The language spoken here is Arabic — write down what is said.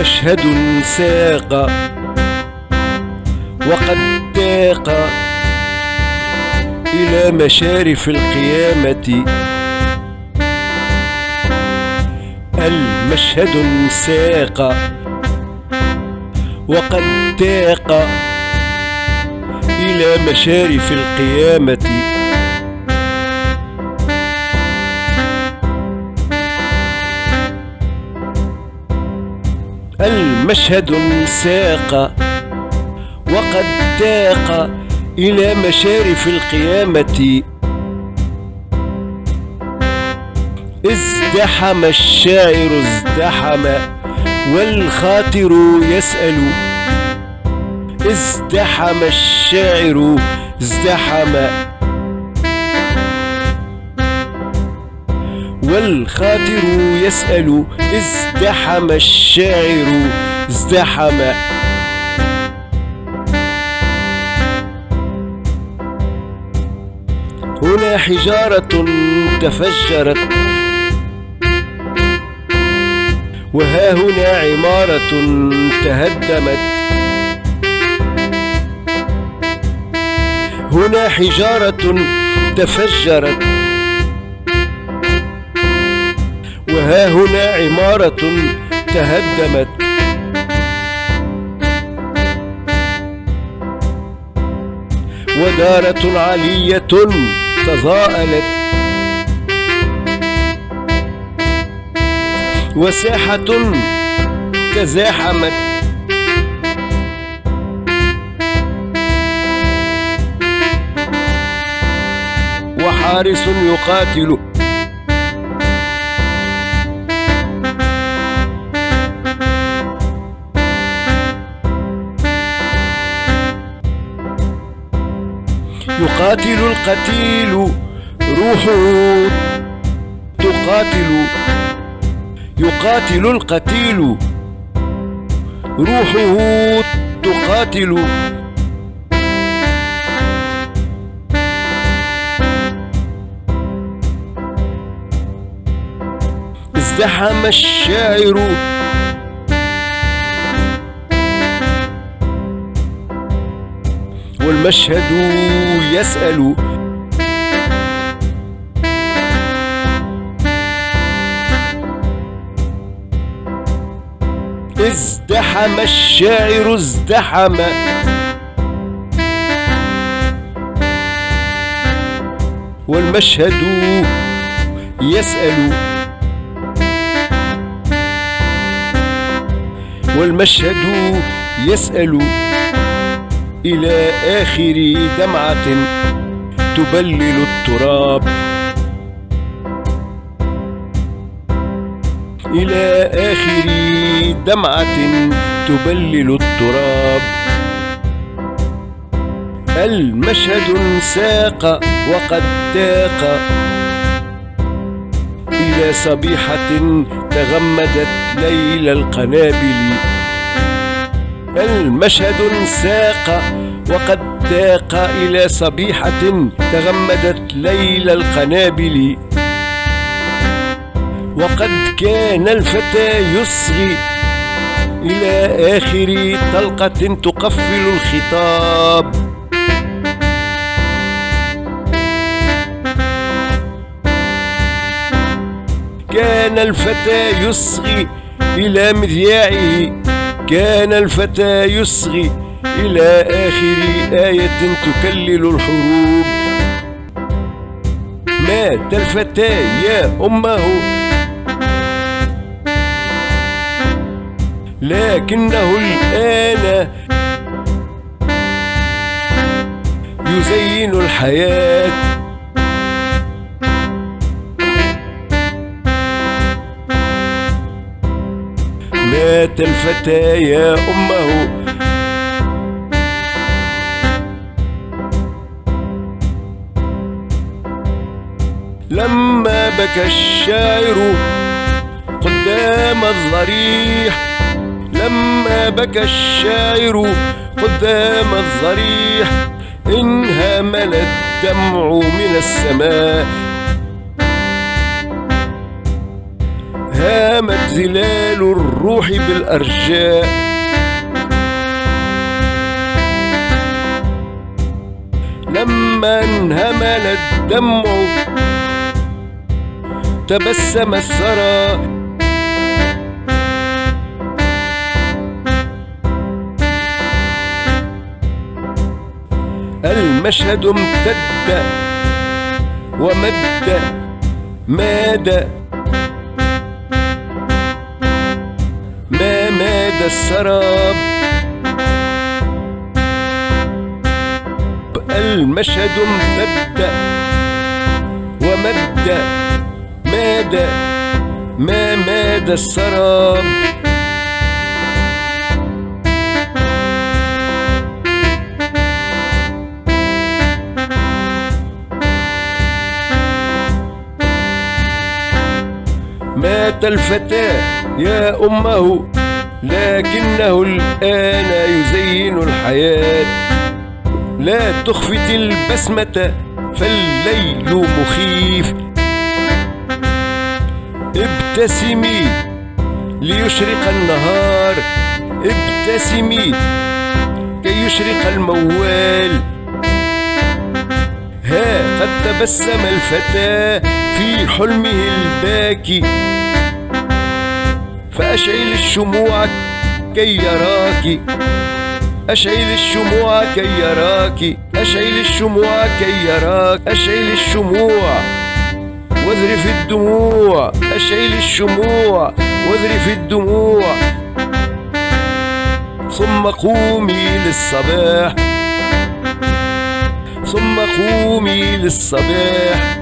مشهد ساق وقد تاق إلى مشارف القيامة. المشهد ساق وقد تاق إلى مشارف القيامة. المشهد ساق وقد تاق إلى مشارف القيامة. ازدحم الشاعر ازدحم والخاطر يسأل. ازدحم الشاعر ازدحم والخاطر يسأل. ازدحم الشاعر ازدحم. هنا حجارة تفجرت وها هنا عمارة تهدمت. هنا حجارة تفجرت وها هنا عمارة تهدمت. ودارة عالية تضاءلت وساحة تزاحمت. وحارس يقاتل يقاتل القتيل روحه تقاتل. يقاتل القتيل روحه تقاتل. ازدحم الشاعر والمشهد يسأل. ازدحم الشاعر ازدحم والمشهد يسأل. والمشهد يسأل إلى آخر دمعة تبلل التراب. إلى آخر دمعة تبلل التراب. المشهد ساق وقد تاق إلى صبيحة تغمدت ليل القنابل. المشهد ساق وقد تاق إلى صبيحة تغمدت ليل القنابل. وقد كان الفتى يصغي إلى آخر طلقة تقفل الخطاب. كان الفتى يصغي إلى مذياعه. كان الفتى يصغي إلى آخر آية تكلل الحروب. مات الفتى يا أمه لكنه الآن يزين الحياة. مات الفتى يا أمه لما بكى الشاعر قدام الضريح. لما بكى الشاعر قدام الضريح انهمل الدمع من السماء. هامت زلال الروح بالأرجاء. لما انهمل الدمع تبسم الثرى، المشهد امتد ومد ماد، ما ماد السراب. المشهد امتد ومد ماد، ما ماد السراب. مات الفتى يا أمه، لكنه الآن يزين الحياة. لا تخفت البسمة فالليل مخيف، ابتسمي ليشرق النهار، ابتسمي كي يشرق الموال. ها قد تبسم الفتى في حلمه الباكي، فأشعل الشموع كي يراك، أشعل الشموع كي يراك، أشعل الشموع كي يراك، أشعل الشموع واذرف الدموع، أشعل الشموع واذرف الدموع. ثم قومي للصباح، ثم قومي للصباح.